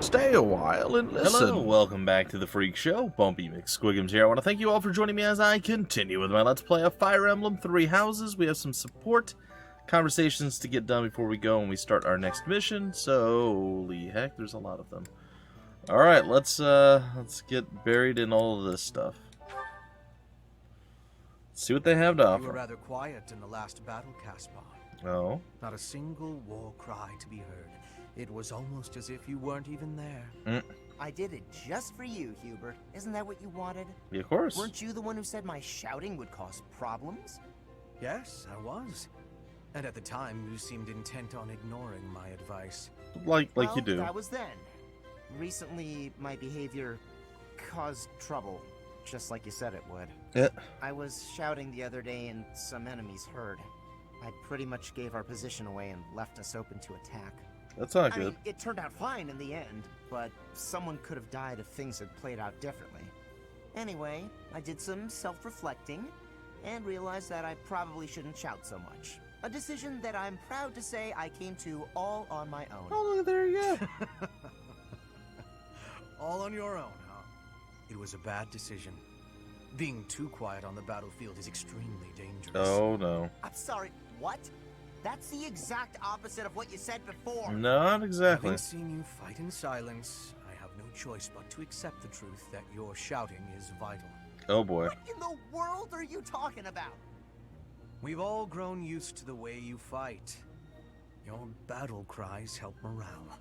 Stay a while and listen. Hello, welcome back to the Freak Show. Bumpy McSquigums here. I want to thank you all for joining me as I continue with my Let's Play of Fire Emblem 3 Houses. We have some support conversations to get done before we go and we start our next mission. So, holy heck, there's a lot of them. Alright, let's get buried in all of this stuff. Let's see what they have to offer. You were rather quiet in the last battle, Caspar. Oh? Not a single war cry to be heard. It was almost as if you weren't even there. I did it just for you, Hubert. Isn't that what you wanted? Yeah, of course. Weren't you the one who said my shouting would cause problems? Yes, I was. And at the time, you seemed intent on ignoring my advice. Like Well, you do. That was then. Recently, my behavior caused trouble, just like you said it would. Yeah. I was shouting the other day and some enemies heard. I pretty much gave our position away and left us open to attack. That's not I good. mean, it turned out fine in the end, but someone could have died if things had played out differently. Anyway, I did some self-reflecting and realized that I probably shouldn't shout so much. A decision that I'm proud to say I came to all on my own. Oh, look, there you go. All on your own, huh? It was a bad decision. Being too quiet on the battlefield is extremely dangerous. Oh, no. I'm sorry, what? That's the exact opposite of what you said before. Not exactly. Having seen you fight in silence, I have no choice but to accept the truth that your shouting is vital. Oh, boy. What in the world are you talking about? We've all grown used to the way you fight. Your battle cries help morale.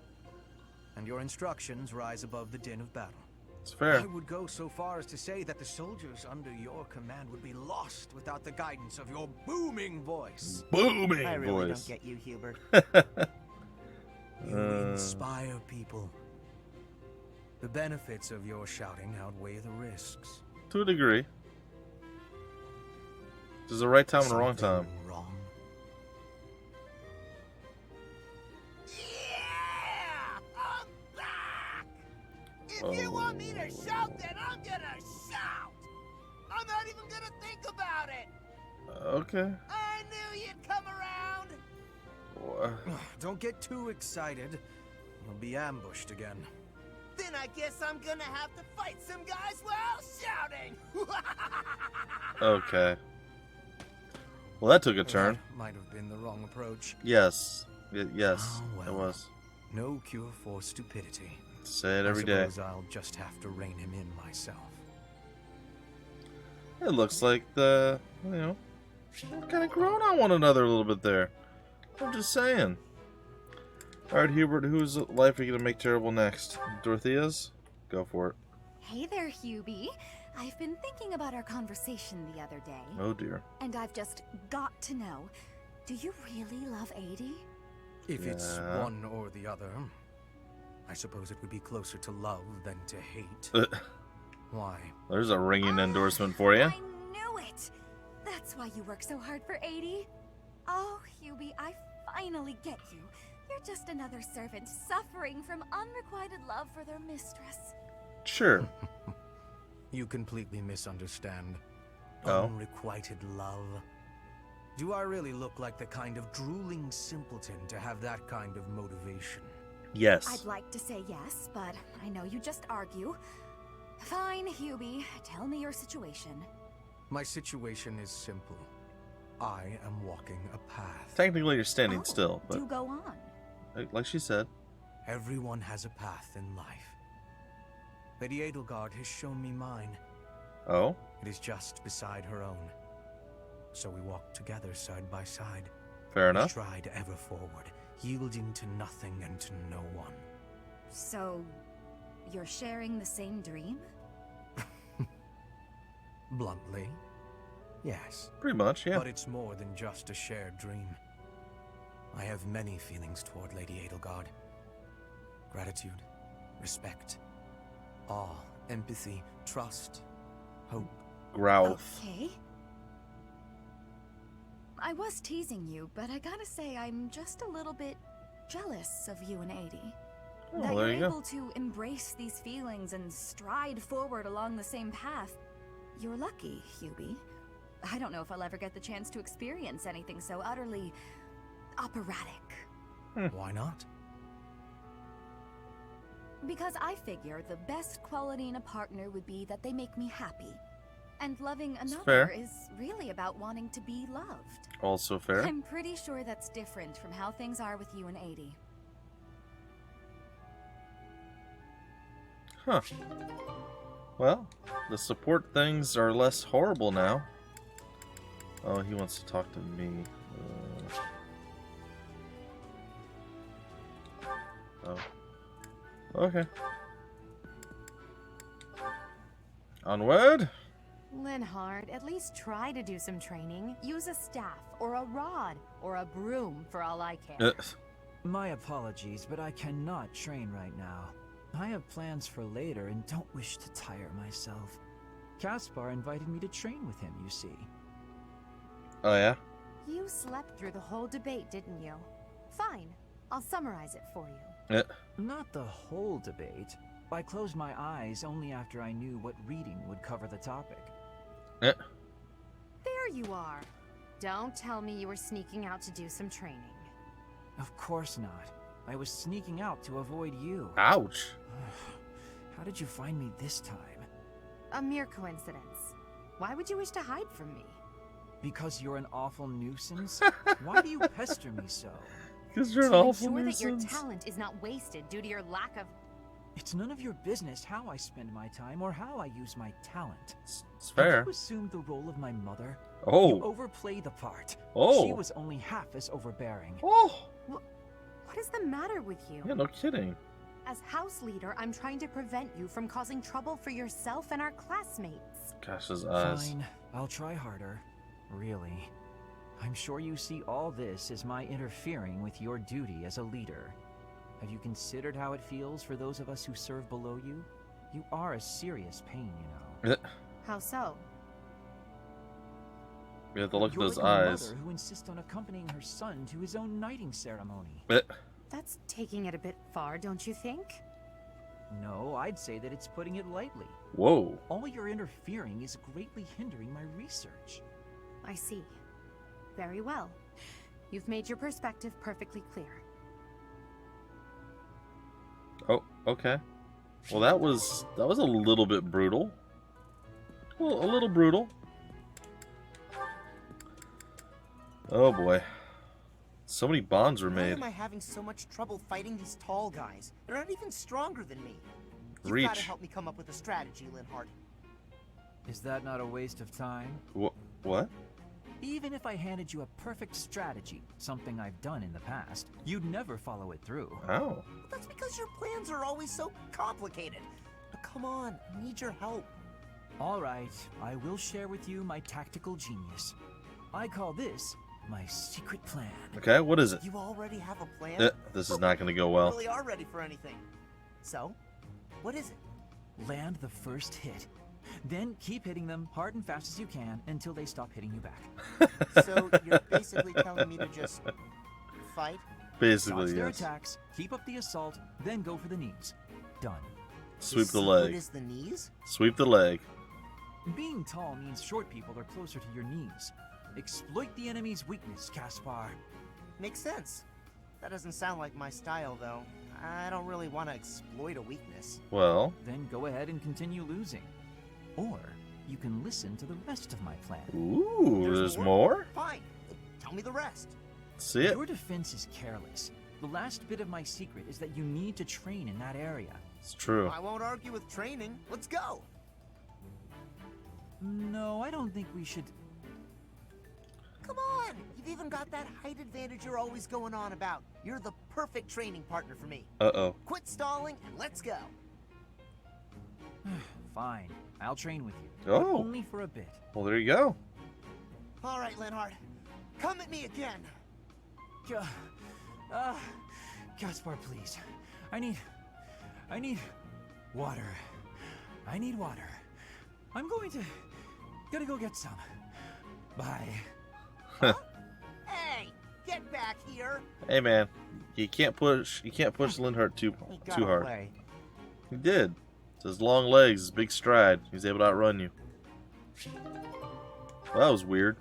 And your instructions rise above the din of battle. It's fair. I would go so far as to say that the soldiers under your command would be lost without the guidance of your booming voice. Booming I really voice. don't get you, Hubert. You inspire people. The benefits of your shouting outweigh the risks. To a degree. This is the right time and the wrong time. Something wrong? Yeah! I'm back! If you want me to shout, then I'm gonna shout! I'm not even gonna think about it! Okay. I knew you'd come around! Don't get too excited. You'll be ambushed again. Then I guess I'm gonna have to fight some guys while shouting! Okay. Well, that took a turn. That might have been the wrong approach. Yes. Yes, Oh, well. it was. No cure for stupidity. Say it every day. I suppose I'll just have to rein him in myself. It looks like the, kind of grown on one another a little bit there. I'm just saying. Alright, Hubert, whose life are you going to make terrible next? Dorothea's? Go for it. Hey there, Hubie. I've been thinking about our conversation the other day. Oh, dear. And I've just got to know, do you really love 80? If it's Yeah. one or the other, I suppose it would be closer to love than to hate. Why? There's a ringing endorsement for you. I knew it! That's why you work so hard for 80. Oh, Hubie, I finally get you. You're just another servant suffering from unrequited love for their mistress. Sure. You completely misunderstand. Oh. Unrequited love. Do I really look like the kind of drooling simpleton to have that kind of motivation? Yes. I'd like to say yes, but I know you just argue. Fine, Hubie. Tell me your situation. My situation is simple. I am walking a path. Technically, you're standing Oh, still, do but go on. like she said. Everyone has a path in life. Lady Edelgard has shown me mine. Oh? It is just beside her own. So we walk together side by side. Fair We enough. stride ever forward, yielding to nothing and to no one. So, you're sharing the same dream? Bluntly, yes. Pretty much, yeah. But it's more than just a shared dream. I have many feelings toward Lady Edelgard. Gratitude, respect, awe, empathy, trust, hope. Growth. Okay. I was teasing you, but I gotta say I'm just a little bit jealous of you and 80. Oh, that there you're you go. able to embrace these feelings and stride forward along the same path. You're lucky, Hubie. I don't know if I'll ever get the chance to experience anything so utterly operatic. Why not? Because I figure the best quality in a partner would be that they make me happy. And loving another fair. is really about wanting to be loved. Also fair. I'm pretty sure that's different from how things are with you and 80. Huh. Well, the support things are less horrible now. Oh, he wants to talk to me. Oh. Okay. Onward. Linhard, at least try to do some training. Use a staff, or a rod, or a broom, for all I care. My apologies, but I cannot train right now. I have plans for later and don't wish to tire myself. Caspar invited me to train with him, you see. Oh, yeah? You slept through the whole debate, didn't you? Fine, I'll summarize it for you. Yeah. Not the whole debate. I closed my eyes only after I knew what reading would cover the topic. Yeah. There you are. Don't tell me you were sneaking out to do some training. Of course not. I was sneaking out to avoid you. Ouch. How did you find me this time? A mere coincidence. Why would you wish to hide from me? Because you're an awful nuisance? Why do you pester me so? Because you're an To awful ensure that your nuisance. talent is not wasted due to your lack of... It's none of your business how I spend my time or how I use my talent. It's fair. Have you assumed the role of my mother? You Oh. overplay the part. Oh. She was only half as overbearing. Oh. What is the matter with you? Yeah, no kidding. As house leader, I'm trying to prevent you from causing trouble for yourself and our classmates. Gosh, his eyes. Fine, I'll try harder. Really. I'm sure you see all this as my interfering with your duty as a leader. Have you considered how it feels for those of us who serve below you? You are a serious pain, you know. How so? You have to look at You're those like my eyes. mother who insists on accompanying her son to his own knighting ceremony. That's taking it a bit far, don't you think? No, I'd say that it's putting it lightly. Whoa. All your interfering is greatly hindering my research. I see. Very well. You've made your perspective perfectly clear. Oh, okay. Well, that was a little bit brutal. Well, a little brutal. Oh boy. So many bonds were Why made. am I having so much trouble fighting these tall guys? They're not even stronger than me. You've Reach. got to help me come up with a strategy, Linhard. Is that not a waste of time? What? Even if I handed you a perfect strategy, something I've done in the past, you'd never follow it through. Oh. That's because your plans are always so complicated. But come on, I need your help. All right, I will share with you my tactical genius. I call this my secret plan. Okay, what is it? You already have a plan? This is not going to go You well. really are ready for anything. So, what is it? Land the first hit. Then keep hitting them hard and fast as you can until they stop hitting you back. So you're basically telling me to just fight? Basically, Dodge their yes. attacks, keep up the assault, then go for the knees. Done. Sweep the What leg. is the knees? Sweep the leg. Being tall means short people are closer to your knees. Exploit the enemy's weakness, Caspar. Makes sense. That doesn't sound like my style, though. I don't really want to exploit a weakness. Well, Then go ahead and continue losing. Or you can listen to the rest of my plan. ooh, there's more? Fine. Tell me the rest. See it? Your defense is careless. The last bit of my secret is that you need to train in that area. It's true. I won't argue with training. Let's go. No, I don't think we should... Come on. You've even got that height advantage you're always going on about. You're the perfect training partner for me. Uh-oh. Quit stalling and let's go. Fine, I'll train with you. Oh. But only for a bit. Well, there you go. All right, Linhard. Come at me again. Caspar, please. I need water. I need water. I'm gotta go get some. Bye. Hey, get back here. Hey, man. You can't push Linhart too He got hard. away. He did. It's his long legs, his big stride. He's able to outrun you. Well, that was weird.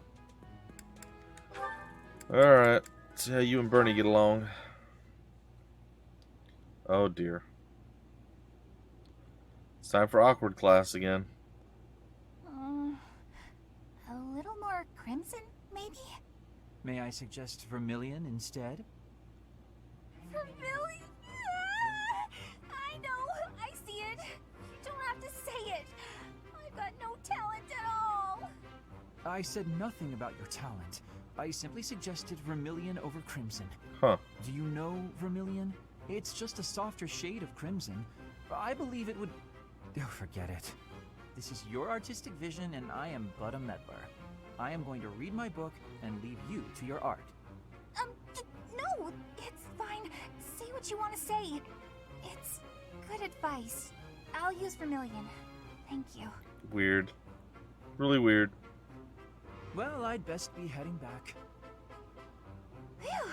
Alright. See how you and Bernie get along. Oh, dear. It's time for awkward class again. A little more crimson, maybe? May I suggest vermilion instead? Vermilion? I know, I see it. You don't have to say it. I've got no talent at all. I said nothing about your talent. I simply suggested vermilion over crimson. Huh. Do you know vermilion? It's just a softer shade of crimson. I believe it would... Oh, forget it. This is your artistic vision and I am but a meddler. I am going to read my book and leave you to your art. No, it's fine. Say what you want to say. It's good advice. I'll use vermilion. Thank you. Weird. Really weird. Well, I'd best be heading back. Phew!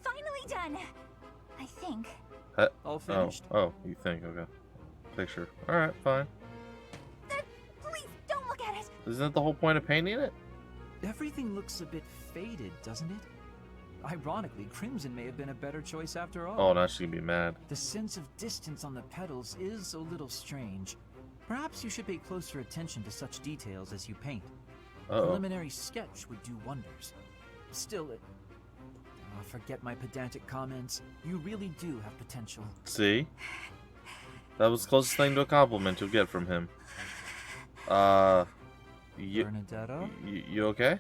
Finally done. I think. All finished. Oh, you think? Okay. Picture. Alright, fine. Please, don't look at it. Isn't that the whole point of painting it? Everything looks a bit faded, doesn't it? Ironically, crimson may have been a better choice after all. Oh, now she's gonna be mad. The sense of distance on the petals is a little strange. Perhaps you should pay closer attention to such details as you paint. A preliminary sketch would do wonders. Still, forget my pedantic comments. You really do have potential. See? That was the closest thing to a compliment you'll get from him. Bernadetta? You okay?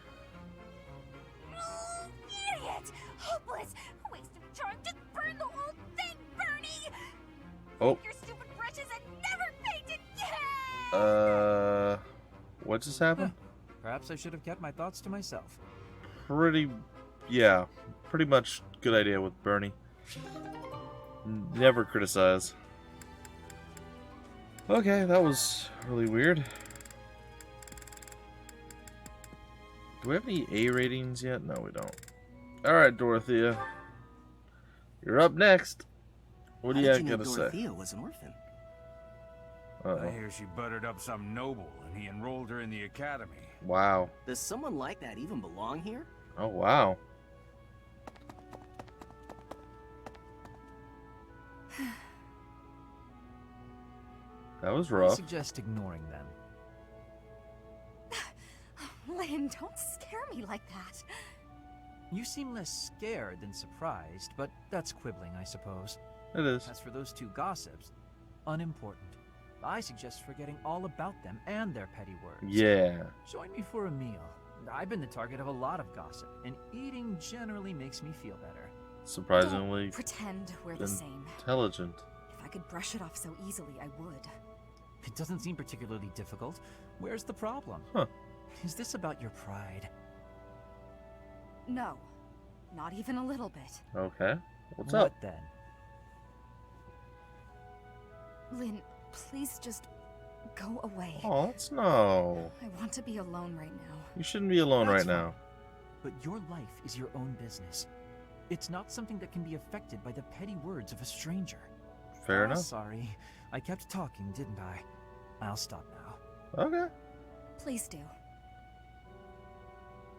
Idiot! Hopeless! Waste of charm! Just burn the whole thing, Bernie! Oh. Your stupid brushes and never paint again! What just happened? Perhaps I should have kept my thoughts to myself. Pretty much good idea with Bernie. Never criticize. Okay, that was really weird. Do we have any A ratings yet? No, we don't. Alright, Dorothea. You're up next. What do you got to say? Dorothea was an orphan. I hear she buttered up some noble and he enrolled her in the academy. Wow. Does someone like that even belong here? Oh, wow. That was I rough. suggest ignoring them. Lynn, don't scare me like that. You seem less scared than surprised, but that's quibbling, I suppose. It is. As for those two gossips, unimportant. I suggest forgetting all about them and their petty words. Yeah. Join me for a meal. I've been the target of a lot of gossip, and eating generally makes me feel better. Surprisingly Don't pretend we're the same. intelligent. If I could brush it off so easily, I would. It doesn't seem particularly difficult. Where's the problem? Huh. Is this about your pride? No, not even a little bit. Okay. What's What up? then? Lynn, please just go away. Oh, that's no. I want to be alone right now. You shouldn't be alone That's right now. But your life is your own business. It's not something that can be affected by the petty words of a stranger. Fair enough. Sorry. I kept talking, didn't I? I'll stop now. Okay. Please do.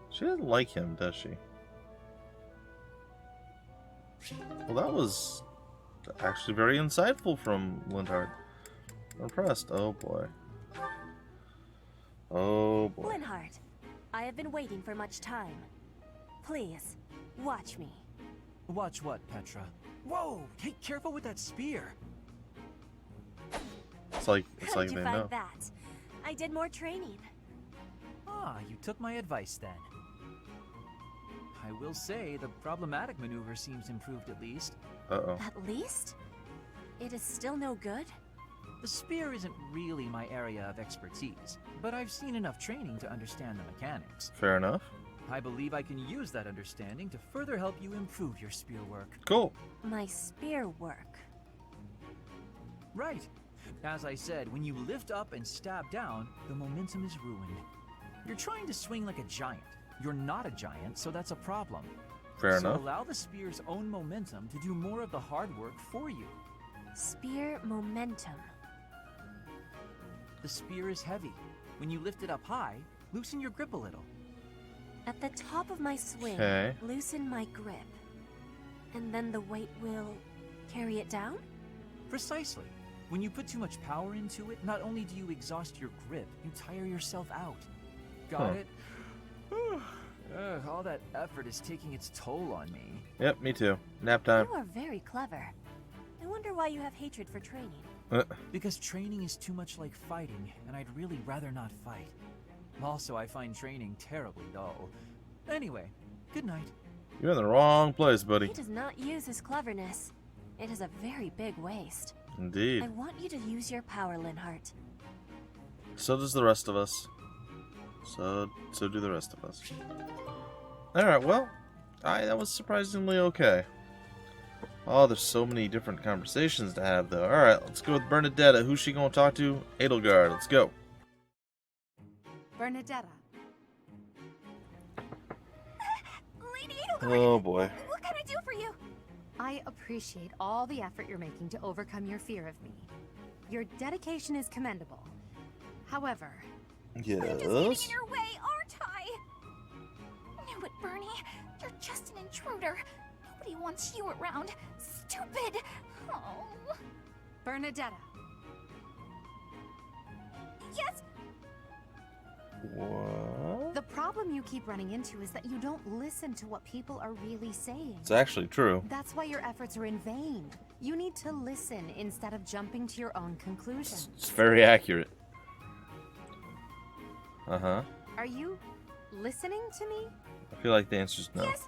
She doesn't like him, does she? Well, that was actually very insightful from Lindhard. I'm impressed. Oh boy. Oh boy. Linhardt, I have been waiting for much time. Please, watch me. Watch what, Petra? Whoa! Hey, careful with that spear! It's like How'd you they find know. that? I did more training. Ah, you took my advice then. I will say the problematic maneuver seems improved at least. Uh-oh. At least? It is still no good? The spear isn't really my area of expertise, but I've seen enough training to understand the mechanics. Fair enough. I believe I can use that understanding to further help you improve your spear work. Cool. My spear work. Right. As I said, when you lift up and stab down, the momentum is ruined. You're trying to swing like a giant. You're not a giant, so that's a problem. Fair so enough. allow the spear's own momentum to do more of the hard work for you. Spear momentum. The spear is heavy. When you lift it up high, loosen your grip a little. At the top of my swing, Okay. loosen my grip. And then the weight will carry it down? Precisely. When you put too much power into it, not only do you exhaust your grip, you tire yourself out. Got it? All that effort is taking its toll on me. Yep, me too. Nap time. You are very clever. I wonder why you have hatred for training. Because training is too much like fighting, and I'd really rather not fight. Also, I find training terribly dull. Anyway, good night. You're in the wrong place, buddy. He does not use his cleverness. It is a very big waste. Indeed. I want you to use your power, Linhart. So does the rest of us. So do the rest of us. Alright, well, that was surprisingly okay. Oh, there's so many different conversations to have, though. Alright, let's go with Bernadetta. Who's she going to talk to? Edelgard. Let's go. Bernadetta. Lady Edelgard! Oh, boy. What can I do for you? I appreciate all the effort you're making to overcome your fear of me. Your dedication is commendable. However... Yes? I'm just getting in your way, aren't I? Knew it, Bernie. You're just an intruder. Nobody wants you around. Stupid. Oh. Bernadetta. Yes? What? The problem you keep running into is that you don't listen to what people are really saying. It's actually true. That's why your efforts are in vain. You need to listen instead of jumping to your own conclusions. It's very accurate. Uh-huh. Are you listening to me? I feel like the answer's no. Yes.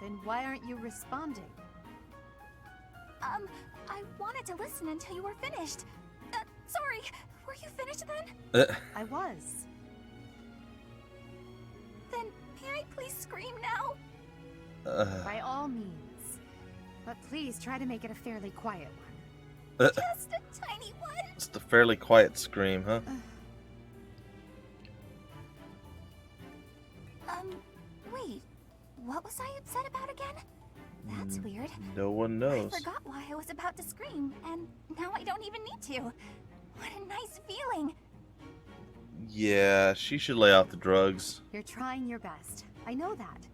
Then why aren't you responding? I wanted to listen until you were finished. Sorry. Were you finished then? I was. Then may I please scream now? By all means. But please try to make it a fairly quiet one. Just a tiny one. It's the fairly quiet scream, huh? Wait. What was I upset about again? That's weird. No one knows. I forgot why I was about to scream, and now I don't even need to. What a nice feeling. Yeah, she should lay off the drugs. You're trying your best. I know that.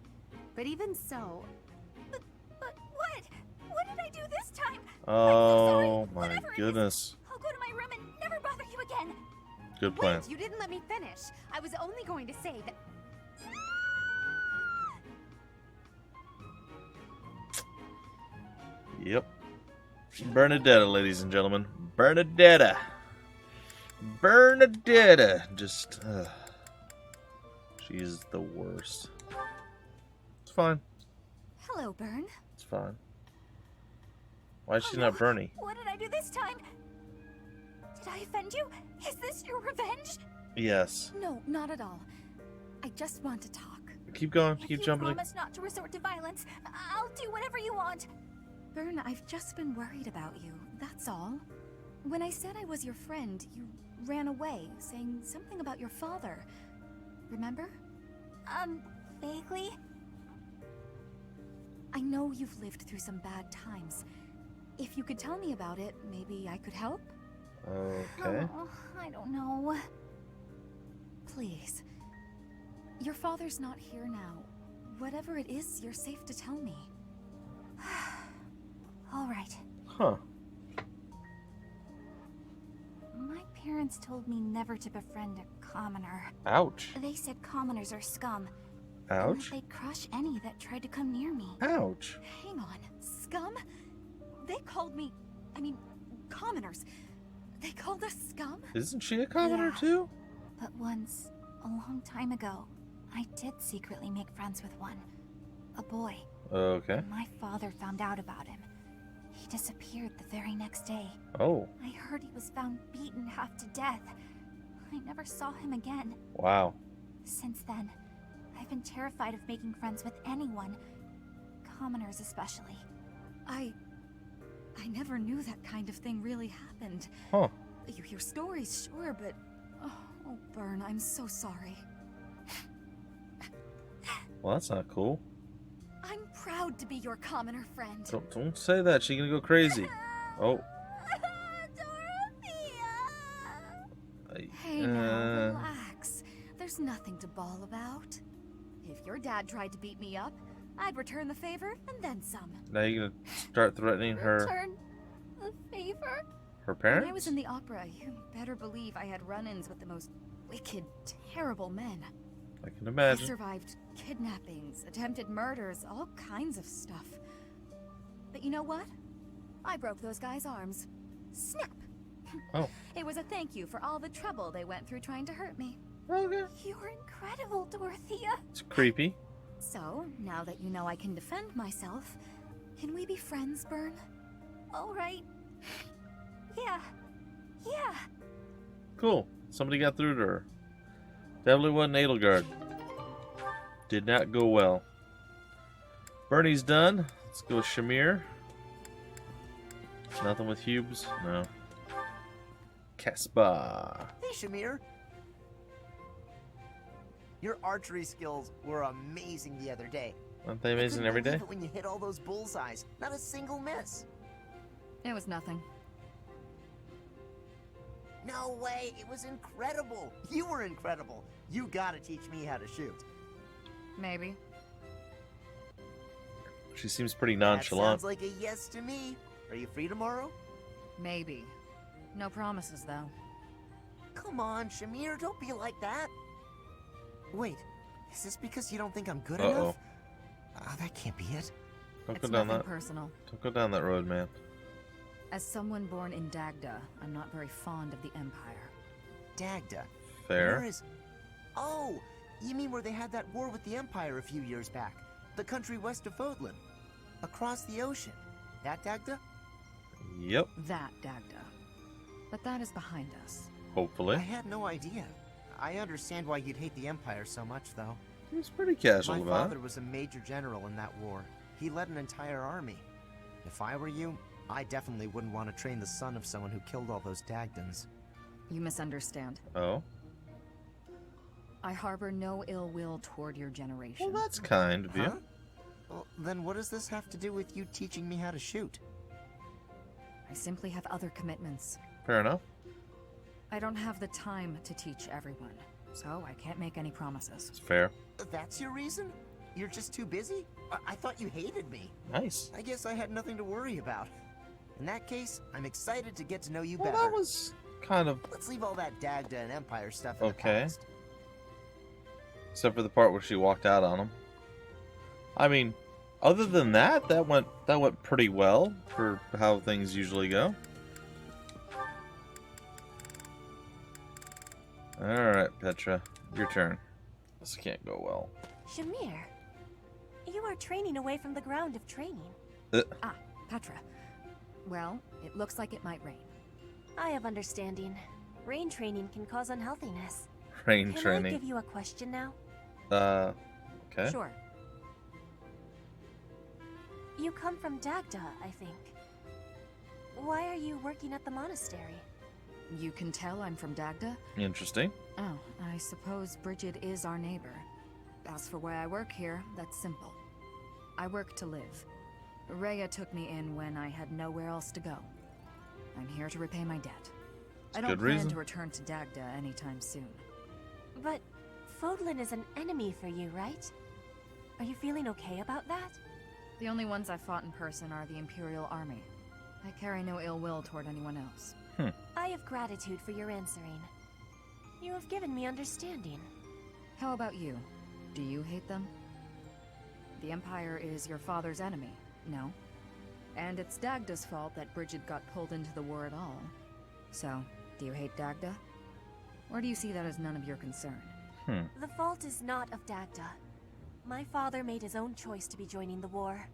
But even so... But what? What did I do this time? Oh my Whatever it is, goodness. I'll go to my room and never bother you again. Good plan. Wait, you didn't let me finish. I was only going to say that... Yep. Bernadetta, ladies and gentlemen. Bernadetta. Bernadetta. Just, she's the worst. It's fine. Hello, Bern. It's fine. Why is she not Bernie? What did I do this time? Did I offend you? Is this your revenge? Yes. No, not at all. I just want to talk. Keep going. If Keep you jumping. promise not to resort to violence, I'll do whatever you want. Bern, I've just been worried about you, that's all. When I said I was your friend, you ran away, saying something about your father. Remember? Vaguely? I know you've lived through some bad times. If you could tell me about it, maybe I could help? Okay. Oh, I don't know. Please. Your father's not here now. Whatever it is, you're safe to tell me. All right. Huh. My parents told me never to befriend a commoner. Ouch. They said commoners are scum. Ouch. And that they'd crush any that tried to come near me. Ouch. Hang on. Scum? They called me... I mean, commoners. They called us scum? Isn't she a commoner Yeah. too? But once, a long time ago, I did secretly make friends with one. A boy. Okay. My father found out about him. He disappeared the very next day. Oh. I heard he was found beaten half to death. I never saw him again. Wow. Since then, I've been terrified of making friends with anyone. Commoners especially. I never knew that kind of thing really happened. Huh. You hear stories, sure, but... Oh, Bern, I'm so sorry. Well, that's not cool. I'm proud to be your commoner friend. Don't say that. She's gonna go crazy. Oh. Dorothea! Hey now, relax. There's nothing to bawl about. If your dad tried to beat me up, I'd return the favor and then some. Now you're gonna start threatening her Return the favor? her parents? When I was in the opera, you better believe I had run-ins with the most wicked, terrible men. I can I imagine. survived kidnappings, attempted murders, all kinds of stuff. But you know what? I broke those guys' arms. Snap! Oh. It was a thank you for all the trouble they went through trying to hurt me. Okay. You're incredible, Dorothea. It's creepy. So, now that you know I can defend myself, can we be friends, Byrne? All right. Yeah. Yeah. Cool. Somebody got through to her. Definitely wasn't Edelgard. Did not go well. Bernie's done. Let's go with Shamir. Nothing with Hubes? No. Caspar. Hey, Shamir. Your archery skills were amazing the other day. Aren't they amazing every day? I couldn't believe it when you hit all those bullseyes. Not a single miss. It was nothing. No way. It was incredible. You were incredible. You gotta teach me how to shoot. Maybe. She seems pretty That nonchalant. sounds like a yes to me. Are you free tomorrow? Maybe. No promises, though. Come on, Shamir. Don't be like that. Wait. Is this because you don't think I'm good enough? Oh, that can't be it. Don't It's go down nothing that. personal. Don't go down that road, man. As someone born in Dagda, I'm not very fond of the Empire. Dagda. Fair. Where is... Oh, you mean where they had that war with the Empire a few years back? The country west of Fodlan. Across the ocean. That Dagda? Yep. That Dagda. But that is behind us. Hopefully. I had no idea. I understand why you'd hate the Empire so much, though. He's pretty casual My about father it. was a major general in that war. He led an entire army. If I were you, I definitely wouldn't want to train the son of someone who killed all those Dagdans. You misunderstand. Oh. I harbor no ill will toward your generation. Well, that's kind of you. Huh? Well, then what does this have to do with you teaching me how to shoot? I simply have other commitments. Fair enough. I don't have the time to teach everyone, so I can't make any promises. It's fair. That's your reason? You're just too busy? I thought you hated me. Nice. I guess I had nothing to worry about. In that case, I'm excited to get to know you Well, better. that was kind of Let's leave all that Dagda and Empire stuff in Okay. the past. except for the part where she walked out on him. I mean, other than that, that went pretty well for how things usually go. All right, Petra, your turn. This can't go well. Shamir, you are training away from the ground of training. Ah, Petra. Well, it looks like it might rain. I have understanding. Rain training can cause unhealthiness. Rain Can I training. give you a question now? Okay. Sure. You come from Dagda, I think. Why are you working at the monastery? You can tell I'm from Dagda? Interesting. Oh, I suppose Bridget is our neighbor. As for why I work here, that's simple. I work to live. Rhea took me in when I had nowhere else to go. I'm here to repay my debt. I don't good plan reason. to return to Dagda anytime soon. But Fodlan is an enemy for you, right? Are you feeling okay about that? The only ones I've fought in person are the Imperial Army. I carry no ill will toward anyone else. I have gratitude for your answering. You have given me understanding. How about you? Do you hate them? The Empire is your father's enemy, no? And it's Dagda's fault that Bridget got pulled into the war at all. So, do you hate Dagda? Or do you see that as none of your concern? The fault is not of Dagda. My father made his own choice to be joining the war.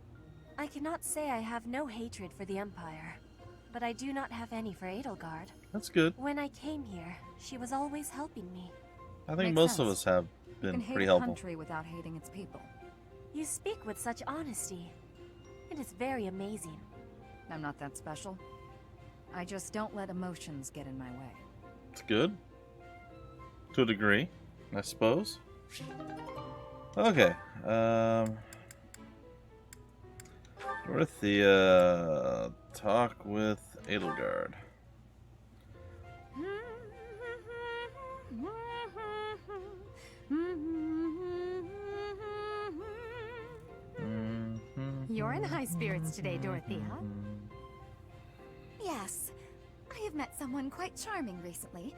I cannot say I have no hatred for the Empire, but I do not have any for Edelgard. That's good. When I came here, she was always helping me. I think Makes most of sense. us have You been can hate pretty a helpful. country without hating its people. You speak with such honesty. It is very amazing. I'm not that special. I just don't let emotions get in my way. It's good. To a degree, I suppose. Okay. Dorothea, talk with Edelgard. in high spirits today, Dorothea. Yes, I have met someone quite charming recently.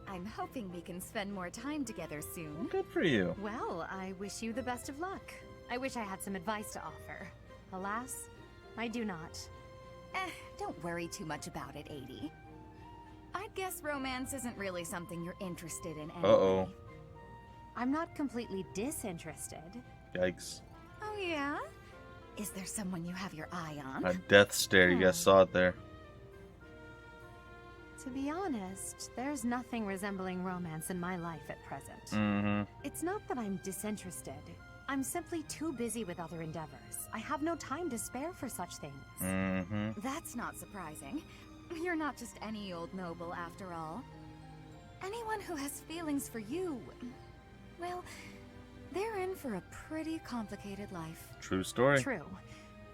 I'm hoping we can spend more time together soon. Good for you. Well, I wish you the best of luck. I wish I had some advice to offer. Alas, I do not. Don't worry too much about it, 80. I'd guess romance isn't really something you're interested in anyway. Uh-oh. I'm not completely disinterested. Yikes. Oh yeah? Is there someone you have your eye on? A death stare, you guys saw it there. To be honest, there's nothing resembling romance in my life at present. Mm-hmm. It's not that I'm disinterested. I'm simply too busy with other endeavors. I have no time to spare for such things. Mm-hmm. That's not surprising. You're not just any old noble, after all. Anyone who has feelings for you, well, they're in for a pretty complicated life. True story. True.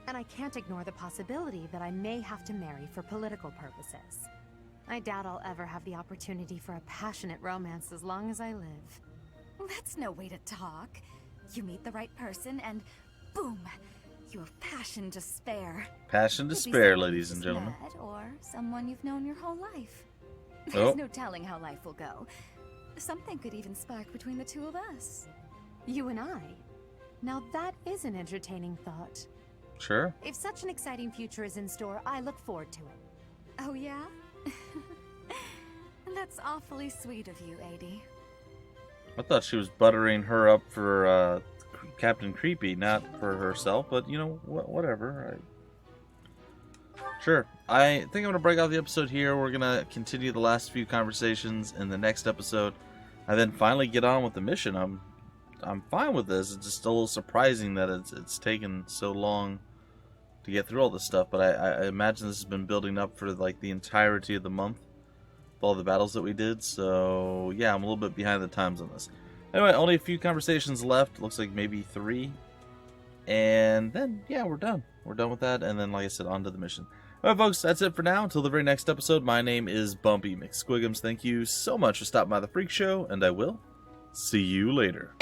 And I can't ignore the possibility that I may have to marry for political purposes. I doubt I'll ever have the opportunity for a passionate romance as long as I live. That's no way to talk. You meet the right person and boom, you have passion to spare. Passion to Could be spare, someone ladies you and just gentlemen. met, or someone you've known your whole life. Oh. There's no telling how life will go. Something could even spark between the two of us. You and I? Now that is an entertaining thought. Sure. If such an exciting future is in store, I look forward to it. Oh yeah? That's awfully sweet of you, 80. I thought she was buttering her up for Captain Creepy, not for herself, but you know, whatever. Sure. I think I'm going to break off the episode here. We're going to continue the last few conversations in the next episode, and then finally get on with the mission. I'm fine with this. It's just a little surprising that it's taken so long to get through all this stuff, but I imagine this has been building up for like the entirety of the month. All the battles that we did, so yeah, I'm a little bit behind the times on this. Anyway, only a few conversations left. Looks like maybe 3, and then yeah, we're done. We're done with that, and then like I said, on to the mission. Alright folks, that's it for now. Until the very next episode, my name is Bumpy McSquigums. Thank you so much for stopping by the Freak Show, and I will see you later.